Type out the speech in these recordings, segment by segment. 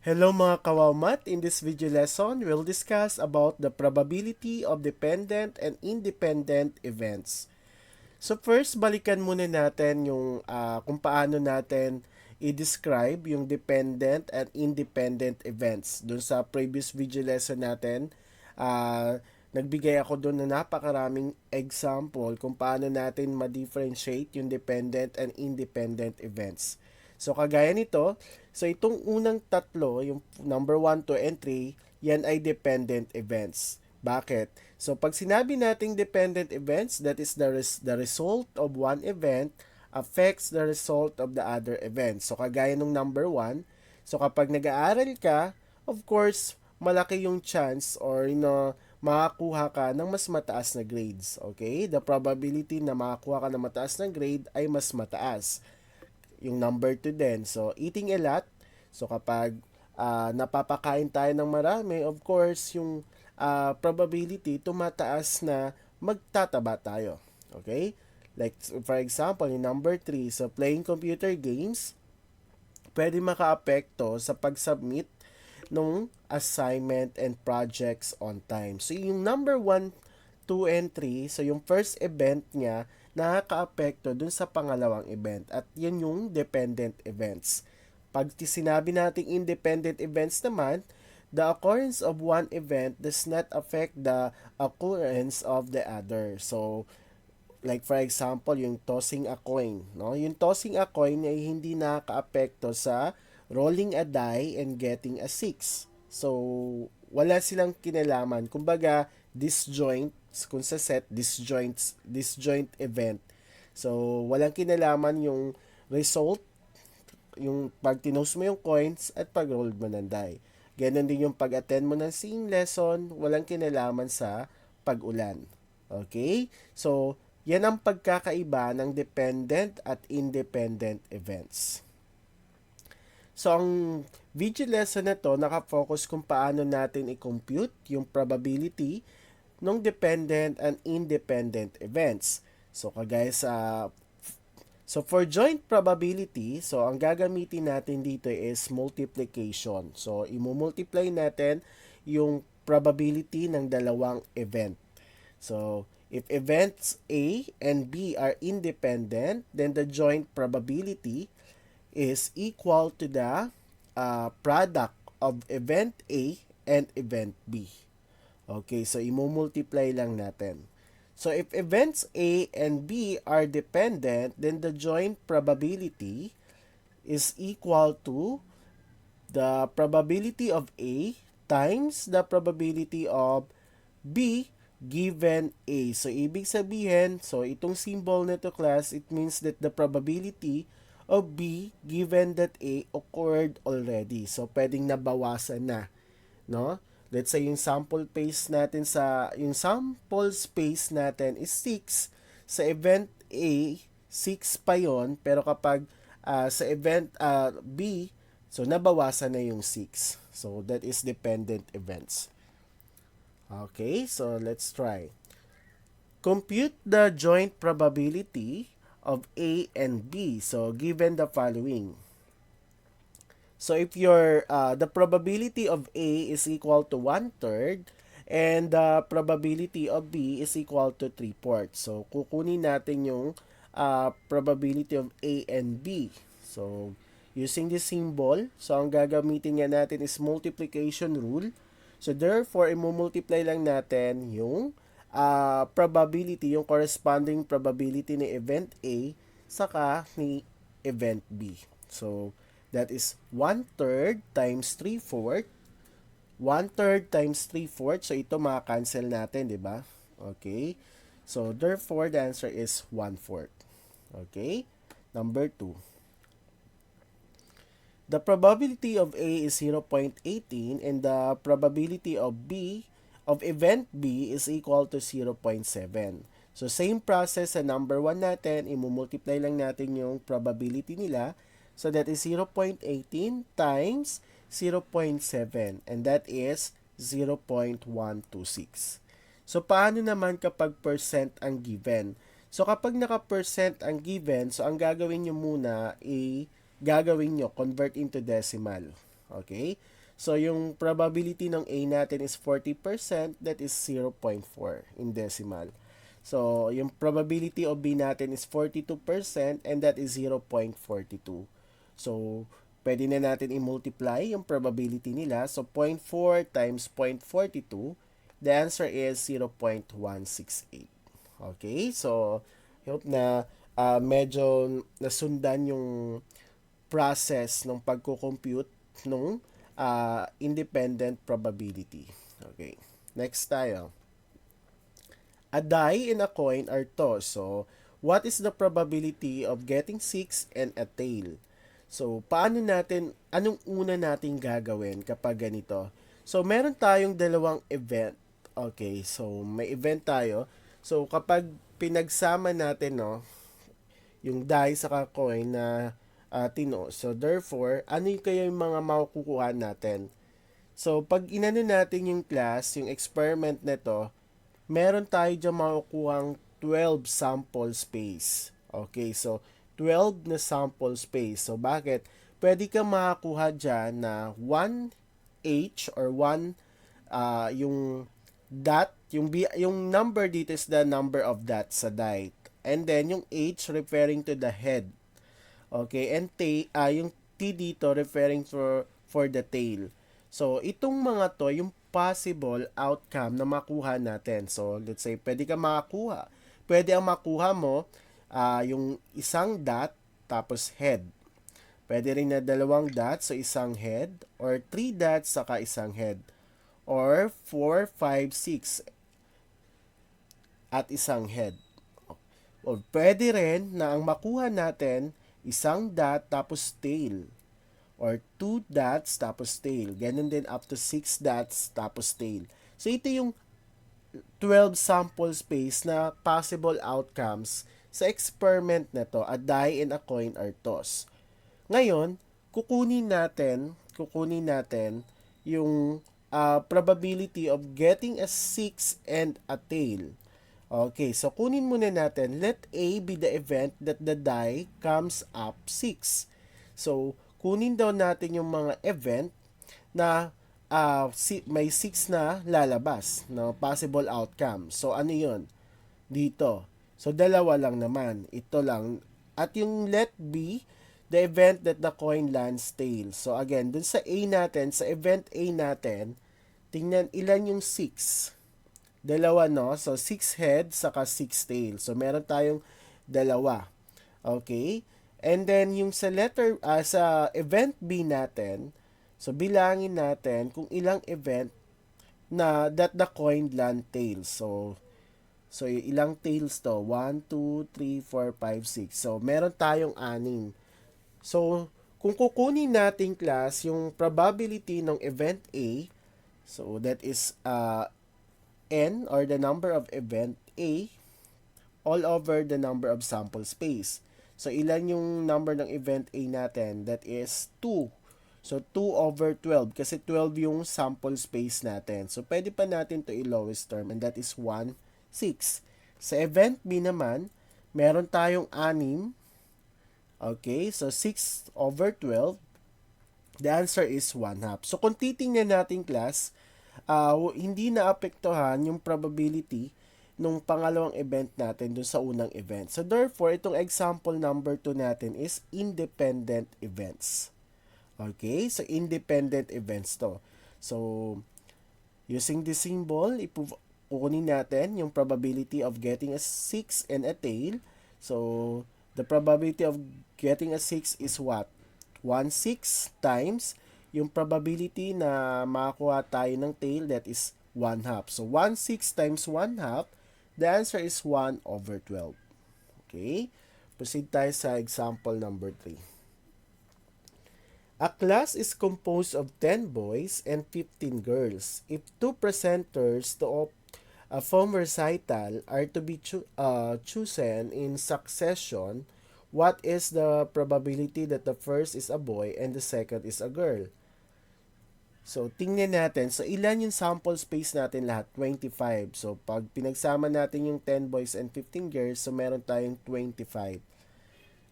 Hello mga kawawmat! In this video lesson, we'll discuss about the probability of dependent and independent events. So first, balikan muna natin yung kung paano natin i-describe yung dependent and independent events. Doon sa previous video lesson natin, nagbigay ako doon na napakaraming example kung paano natin ma-differentiate yung dependent and independent events. So kagaya nito, so itong unang tatlo, yung number 1, 2, and 3, yan ay dependent events. Bakit? So pag sinabi nating dependent events, that is the result of one event affects the result of the other event. So kagaya nung number 1, so kapag nag-aaral ka, of course, malaki yung chance or makakuha ka ng mas mataas na grades. Okay? The probability na makakuha ka ng mataas na grade ay mas mataas. Yung number 2 din. So, eating a lot. So, kapag napapakain tayo ng marami, of course, yung probability tumataas na magtataba tayo. Okay? Like, for example, yung number 3, so playing computer games, pwede maka-apekto sa pag-submit ng assignment and projects on time. So, yung number 1, 2, and 3, so yung first event niya, nakaka-apekto dun sa pangalawang event. At yan yung dependent events. Pag sinabi nating independent events naman, the occurrence of one event does not affect the occurrence of the other. So, like for example, yung tossing a coin. No? Yung tossing a coin ay hindi nakaka-apekto sa rolling a die and getting a 6. So, wala silang kinalaman. Kumbaga, disjoint, kung sa set, disjoint event. So, walang kinalaman yung result, yung pag tinose mo yung coins at pag roll mo ng die. Ganon din yung pag-attend mo ng singing lesson, walang kinalaman sa pag-ulan. Okay? So, yan ang pagkakaiba ng dependent at independent events. So, ang video lesson na to, nakafocus kung paano natin i-compute yung probability ng dependent and independent events. So, kagaya sa So, for joint probability, so ang gagamitin natin dito is multiplication. So, i-multiply natin yung probability ng dalawang event. So, if events A and B are independent, then the joint probability is equal to the product of event A and event B. Okay, so i-multiply lang natin. So if events A and B are dependent, then the joint probability is equal to the probability of A times the probability of B given A. So ibig sabihin, so itong symbol nito class, it means that the probability of B given that A occurred already. So pwedeng nabawasan na, no? Let's say yung sample space natin is 6. Sa event A, 6 pa yon, pero kapag sa event B, so nabawasan na yung 6. So that is dependent events. Okay, so let's try. Compute the joint probability of A and B. So given the following. So if the probability of A is equal to 1/3 and the probability of B is equal to 3/4. So kukunin natin yung probability of A and B. So using this symbol, so ang gagamitin nga natin is multiplication rule. So therefore, i-multiply lang natin yung probability, yung corresponding probability ni event A saka ni event B. So that is 1/3 times 3/4. 1/3 times 3/4. So, ito maka-cancel natin, di ba? Okay. So, therefore, the answer is 1/4. Okay. Number 2. The probability of A is 0.18 and the probability of event B is equal to 0.7. So, same process sa number 1 natin. I-multiply lang natin yung probability nila. So that is 0.18 times 0.7 and that is 0.126. So paano naman kapag percent ang given? So kapag naka-percent ang given, so ang gagawin nyo muna gagawin nyo convert into decimal. Okay? So, yung probability ng A natin is 40%, that is 0.4 in decimal. So, yung probability of B natin is 42% and that is 0.42. So, pwede na natin i-multiply yung probability nila. So, 0.4 times 0.42, the answer is 0.168. Okay? So, hope na medyo nasundan yung process ng pagko-compute ng independent probability. Okay. Next tayo. A die and a coin are tossed. So, what is the probability of getting 6 and a tail? So, anong una natin gagawin kapag ganito? So, meron tayong dalawang event. Okay, so may event tayo. So, kapag pinagsama natin, no, yung die sa coin na tino. So, therefore, ano yung kaya yung mga makukuha natin? So, pag inano natin yung class, yung experiment nito, meron tayo dyan makukuhang 12 sample space. Okay, so 12 na sample space. So, bakit? Pwede kang makakuha dyan na 1H or 1 yung dot, yung number dito is the number of dots sa die. And then, yung H referring to the head. Okay, and yung T dito referring for the tail. So, itong mga to, yung possible outcome na makuha natin. So, let's say, pwede ka makakuha. Pwede ang makuha mo yung isang dot tapos head. Pwede rin na dalawang dots so isang head or 3 dots saka isang head or 4, 5, 6 at isang head. O pwede rin na ang makuha natin isang dot tapos tail or 2 dots tapos tail. Ganun din up to 6 dots tapos tail. So ito yung 12 sample space na possible outcomes sa experiment na to, a die and a coin are tossed. Ngayon, kukunin natin yung probability of getting a 6 and a tail. Okay, so kunin muna natin, let A be the event that the die comes up 6. So, kunin daw natin yung mga event na may 6 na lalabas na possible outcome. So, ano yun? Dito. So, dalawa lang naman. Ito lang. At yung let B, the event that the coin lands tail. So, again, dun sa A natin, sa event A natin, tingnan ilan yung 6. Dalawa, no? So, 6 head saka 6 tail. So, meron tayong dalawa. Okay? And then, yung sa event B natin, so, bilangin natin kung ilang event na that the coin land tails. So ilang tails to? 1, 2, 3, 4, 5, 6. So, meron tayong 6. So, kung kukunin natin class yung probability ng event A, so that is n or the number of event A all over the number of sample space. So, ilan yung number ng event A natin? That is 2. So, 2 over 12 kasi 12 yung sample space natin. So, pwede pa natin to i-lowest term and that is 1, 6. Sa event B naman, meron tayong 6. Okay, so 6 over 12. The answer is 1/2. So, kung titingnan natin class, hindi naapektuhan yung probability nung pangalawang event natin dun sa unang event. So, therefore, itong example number 2 natin is independent events. Okay? So, independent events to. So, using this symbol, kukunin natin yung probability of getting a 6 and a tail. So, the probability of getting a 6 is what? 1/6 times yung probability na makakuha tayo ng tail, that is 1/2. So, 1/6 times 1/2, the answer is 1 over 12. Okay? Proceed tayo sa example number 3. A class is composed of 10 boys and 15 girls. If 2 presenters to a form recital are to be chosen in succession, what is the probability that the first is a boy and the second is a girl? So, tingnan natin. So, ilan yung sample space natin lahat? 25. So, pag pinagsama natin yung 10 boys and 15 girls, so meron tayong 25.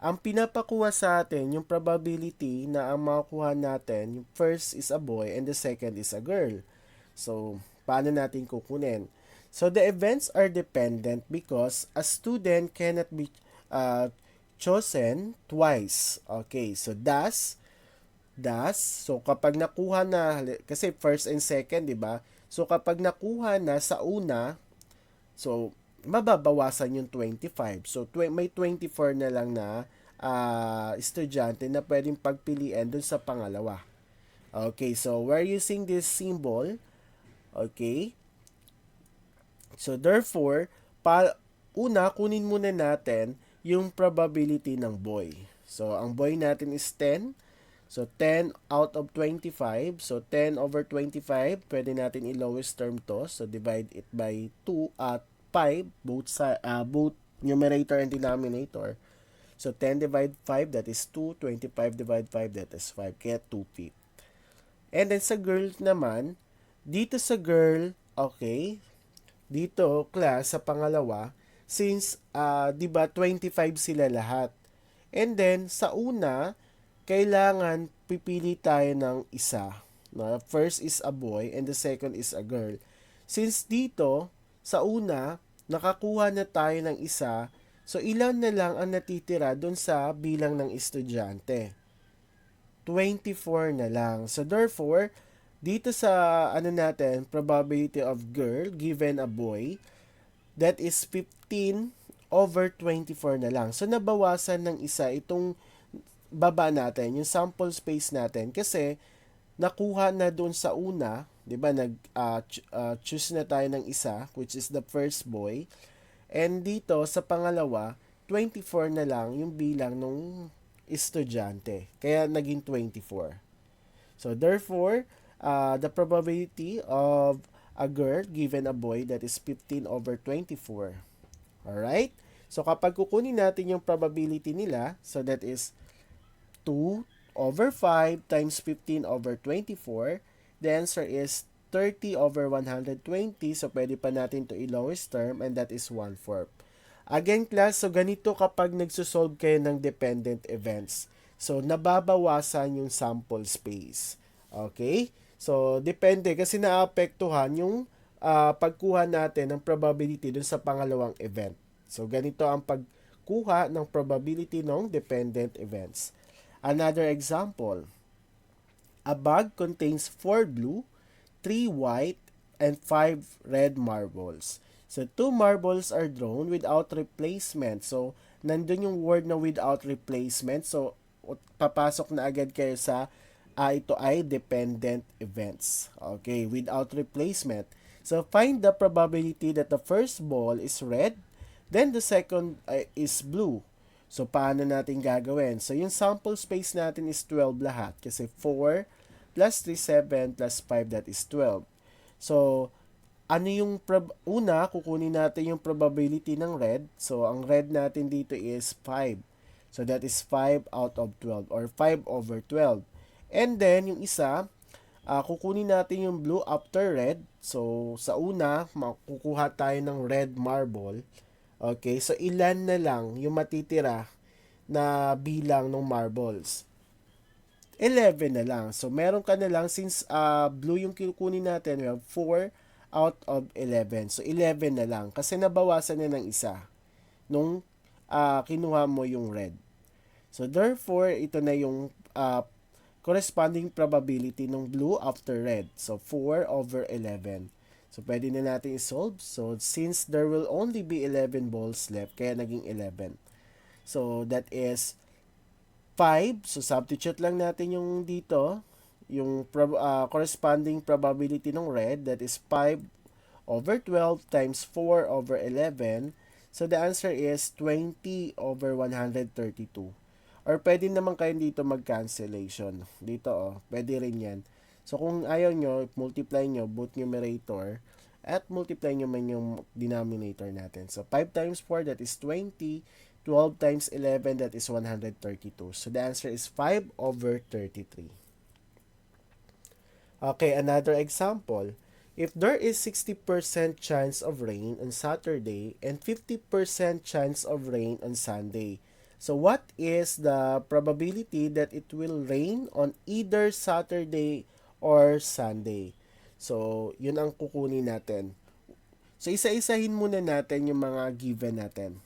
Ang pinapakuha sa atin, yung probability na ang makuha natin, yung first is a boy and the second is a girl. So, paano natin kukunin? So, the events are dependent because a student cannot be uh, chosen twice. Okay, so so kapag nakuha na, kasi first and second, di ba? So, kapag nakuha na sa una, so, mababawasan yung 25. So, may 24 na lang na estudyante na pwedeng pagpilian dun sa pangalawa. Okay, so we're using this symbol. Okay, so therefore, una, kunin muna natin yung probability ng boy. So, ang boy natin is 10. So, 10 out of 25. So, 10 over 25, pwede natin i-lowest term to. So, divide it by 2 at 5, both numerator and denominator. So, 10 divide 5, that is 2. 25 divide 5, that is 5. Kaya 2/5. And then, sa girl naman, dito sa girl, okay, dito, class, sa pangalawa, since, 'di ba 25 sila lahat. And then, sa una, kailangan pipili tayo ng isa. No? First is a boy and the second is a girl. Since dito, sa una, nakakuha na tayo ng isa, so ilan na lang ang natitira doon sa bilang ng estudyante? 24 na lang. So therefore, dito sa ano natin, probability of girl given a boy, that is 15 over 24 na lang. So nabawasan ng isa itong baba natin, yung sample space natin, kasi nakuha na doon sa una, 'di ba? Choose na tayo ng isa, which is the first boy. And dito sa pangalawa, 24 na lang yung bilang ng estudyante. Kaya naging 24. So therefore, the probability of a girl given a boy, that is 15 over 24. Alright? So kapag kukunin natin yung probability nila, so that is 2 over 5 times 15 over 24. The answer is 30 over 120. So, pwede pa natin to i-lowest term, and that is 1/4. Again, class, so ganito kapag nagsosolve kayo ng dependent events. So, nababawasan yung sample space. Okay? So, depende kasi naapektuhan yung pagkuha natin ng probability dun sa pangalawang event. So, ganito ang pagkuha ng probability ng dependent events. Another example, a bag contains 4 blue, 3 white, and 5 red marbles. So, 2 marbles are drawn without replacement. So, nandun yung word na without replacement. So, papasok na agad kayo sa ito ay dependent events. Okay, without replacement. So, find the probability that the first ball is red, then the second is blue. So, paano natin gagawin? So, yung sample space natin is 12 lahat. Kasi 4 plus 3, 7 plus 5, that is 12. So, ano yung una, kukunin natin yung probability ng red. So, ang red natin dito is 5. So, that is 5 out of 12 or 5 over 12. And then, yung isa, kukunin natin yung blue after red. So, sa una, kukuha tayo ng red marble. Okay, so ilan na lang yung matitira na bilang ng marbles? 11 na lang. So, meron ka na lang, since blue yung kukunin natin, we have 4 out of 11. So, 11 na lang. Kasi nabawasan na ng isa nung kinuha mo yung red. So, therefore, ito na yung corresponding probability ng blue after red. So, 4 over 11. So, pwede na natin i-solve. So, since there will only be 11 balls left, kaya naging 11. So, that is 5. So, substitute lang natin yung dito, yung corresponding probability ng red, that is 5 over 12 times 4 over 11. So, the answer is 20 over 132. Or, pwede naman kayo dito mag-cancellation. Dito, pwede rin yan. So, kung ayaw nyo, multiply nyo both numerator at multiply nyo man yung denominator natin. So, 5 times 4, that is 20. 12 times 11, that is 132. So, the answer is 5 over 33. Okay, another example. If there is 60% chance of rain on Saturday and 50% chance of rain on Sunday, So what is the probability that it will rain on either Saturday or Sunday? So, yun ang kukunin natin. So, isa-isahin muna natin yung mga given natin.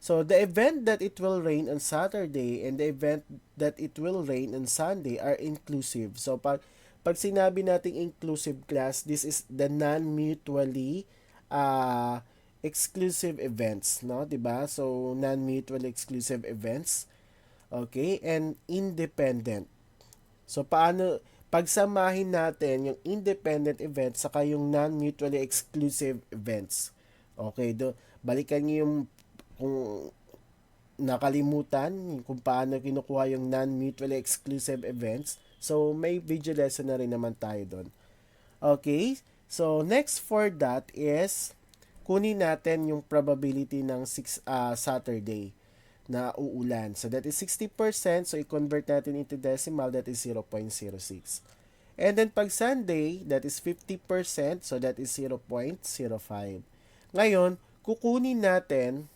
So, the event that it will rain on Saturday and the event that it will rain on Sunday are inclusive. So, pag sinabi nating inclusive class, this is the non-mutually uh, exclusive events, no? 'Di ba? So, non-mutually exclusive events. Okay? And independent. So, pagsamahin natin yung independent events saka yung non-mutually exclusive events. Okay, balikan niyo yung kung nakalimutan kung paano kinukuha yung non-mutually exclusive events. So, may video lesson na rin naman tayo doon. Okay, so next for that is kunin natin yung probability ng Saturday na uulan. So, that is 60%. So, i-convert natin into decimal. That is 0.06. And then, pag Sunday, that is 50%. So, that is 0.05. Ngayon, kukunin natin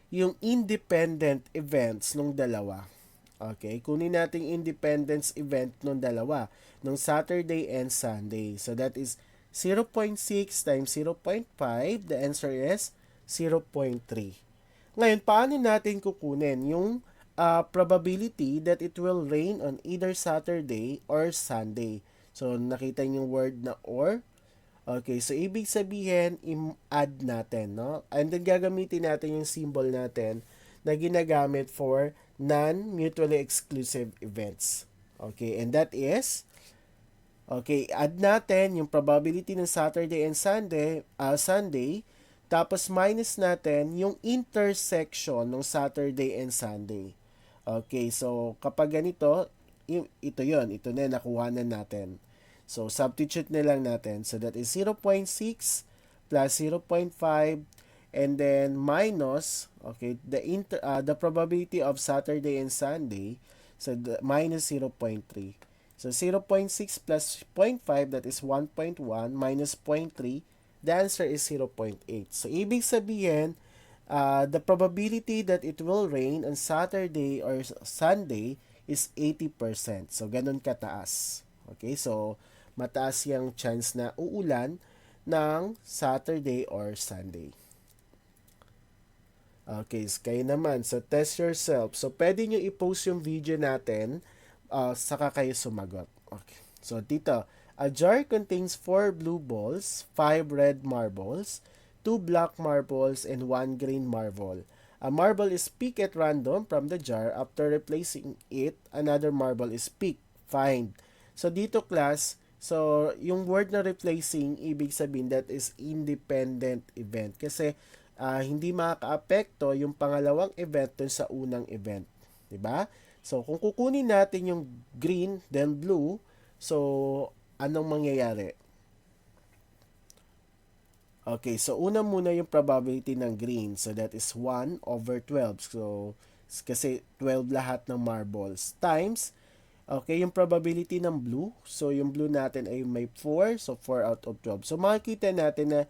yung independent events nung dalawa. Okay, kunin natin independence event nung dalawa, nung Saturday and Sunday. So that is 0.6 times 0.5. The answer is 0.3. Ngayon, paano natin kukunin yung probability that it will rain on either Saturday or Sunday? So, nakita niyo yung word na or. Okay, so ibig sabihin, i-add natin, no? And then gagamitin natin yung symbol natin na ginagamit for non-mutually exclusive events. Okay, and that is, okay, add natin yung probability ng Saturday and Sunday, tapos minus natin yung intersection ng Saturday and Sunday. Okay, so kapag ganito, ito na nakuha na natin. So, substitute na lang natin. So, that is 0.6 plus 0.5 and then minus, okay, the probability of Saturday and Sunday. So, minus 0.3. So, 0.6 plus 0.5, that is 1.1 minus 0.3. The answer is 0.8. So, ibig sabihin, the probability that it will rain on Saturday or Sunday is 80%. So, ganun kataas. Okay, so, mataas yung chance na uulan ng Saturday or Sunday. Okay, so kayo naman. So, test yourself. So, pwede nyo i-post yung video natin saka kayo sumagot. Okay. So, dito, a jar contains 4 blue balls, 5 red marbles, 2 black marbles, and 1 green marble. A marble is picked at random from the jar. After replacing it, another marble is picked. Find. So, dito class, so, yung word na replacing, ibig sabihin that is independent event. Kasi, hindi makaka-apekto yung pangalawang event dun sa unang event. 'Di ba? So, kung kukunin natin yung green, then blue, so, anong mangyayari? Okay, so una muna yung probability ng green. So, that is 1 over 12. So, kasi 12 lahat ng marbles. Times, okay, yung probability ng blue. So, yung blue natin ay may 4. So, 4 out of 12. So, makikita natin na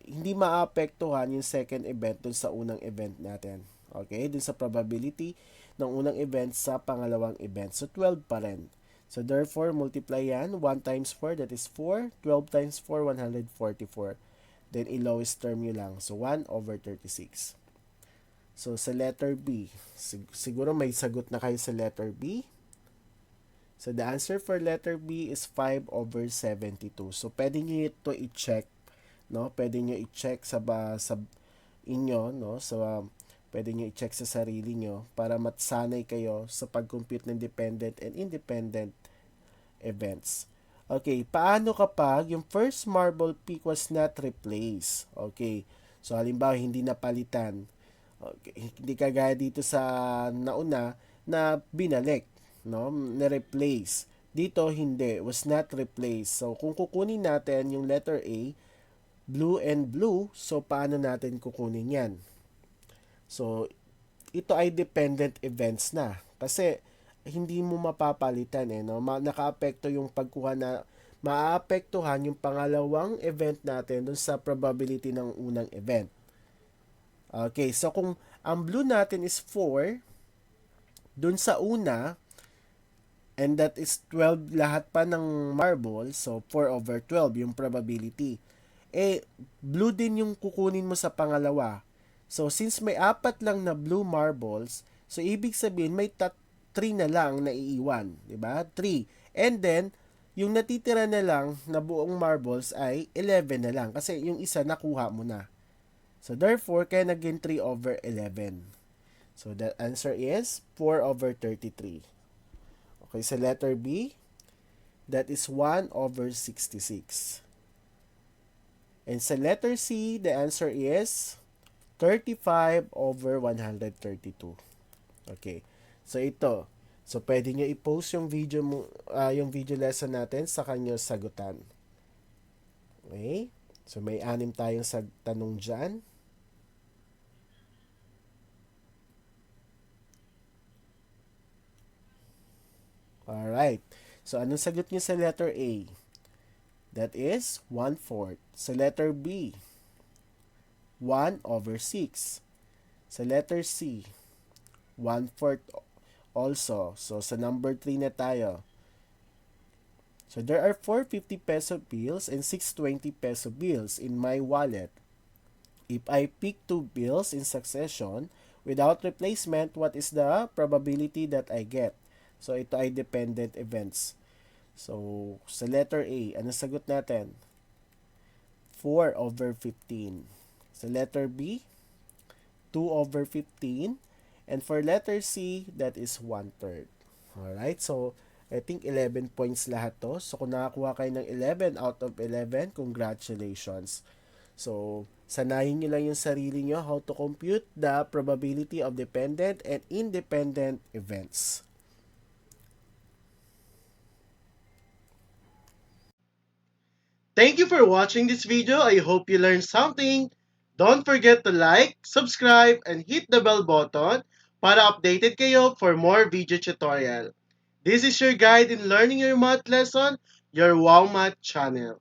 hindi maapektuhan yung second event dun sa unang event natin. Okay, dun sa probability ng unang event sa pangalawang event. So, 12 pa rin. So, therefore, multiply yan. 1 times 4, that is 4. 12 times 4, 144. Then, i-lowest term nyo lang. So, 1 over 36. So, sa letter B, siguro may sagot na kayo sa letter B. So, the answer for letter B is 5 over 72. So, pwede nyo ito i-check, no? Pwede nyo i-check sa inyo, no? So, pwede nyo i-check sa sarili nyo para matsanay kayo sa pag-compute ng dependent and independent events. Okay, paano kapag yung first marble pick was not replaced? Okay, so halimbawa hindi napalitan. Okay, hindi kagaya dito sa nauna na binalik, no? Na-replace. Dito hindi, was not replaced. So kung kukunin natin yung letter A, blue and blue, so paano natin kukunin yan? So ito ay dependent events na kasi hindi mo mapapalitan no? Nakaapekto yung pagkuha na maapektuhan yung pangalawang event natin dun sa probability ng unang event. Okay, so kung ang blue natin is 4, dun sa una, and that is 12 lahat pa ng marble, so 4 over 12 yung probability. Eh, blue din yung kukunin mo sa pangalawa. So, since may apat lang na blue marbles, so ibig sabihin may 3 na lang na iiwan. Diba? 3. And then, yung natitira na lang na buong marbles ay 11 na lang. Kasi yung isa nakuha mo na. So, therefore, kaya naging 3 over 11. So, the answer is 4 over 33. Okay, sa letter B, that is 1 over 66. And sa letter C, the answer is 35 over 132. Okay. So ito. So pwede nyo i-post yung video mo, yung video lesson natin sa kanyang sagutan. Okay? So may 6 tayong tanong diyan. All right. So anong sagot niyo sa letter A? That is 1/4. Sa letter B, 1 over 6. Sa letter C, 1/4 also. So, sa number 3 na tayo. So, there are 4 50 peso bills and 6 20 peso bills in my wallet. If I pick 2 bills in succession without replacement, what is the probability that I get? So, ito ay dependent events. So, sa letter A, ano sagot natin? 4 over 15. Sa letter B, 2 over 15. And for letter C, that is 1/3. Alright, so I think 11 points lahat to. So kung nakakuha kayo ng 11 out of 11, congratulations. So, sanayin nyo lang yung sarili nyo how to compute the probability of dependent and independent events. Thank you for watching this video. I hope you learned something. Don't forget to like, subscribe, and hit the bell button para updated kayo for more video tutorial. This is your guide in learning your math lesson, your Wow Math channel.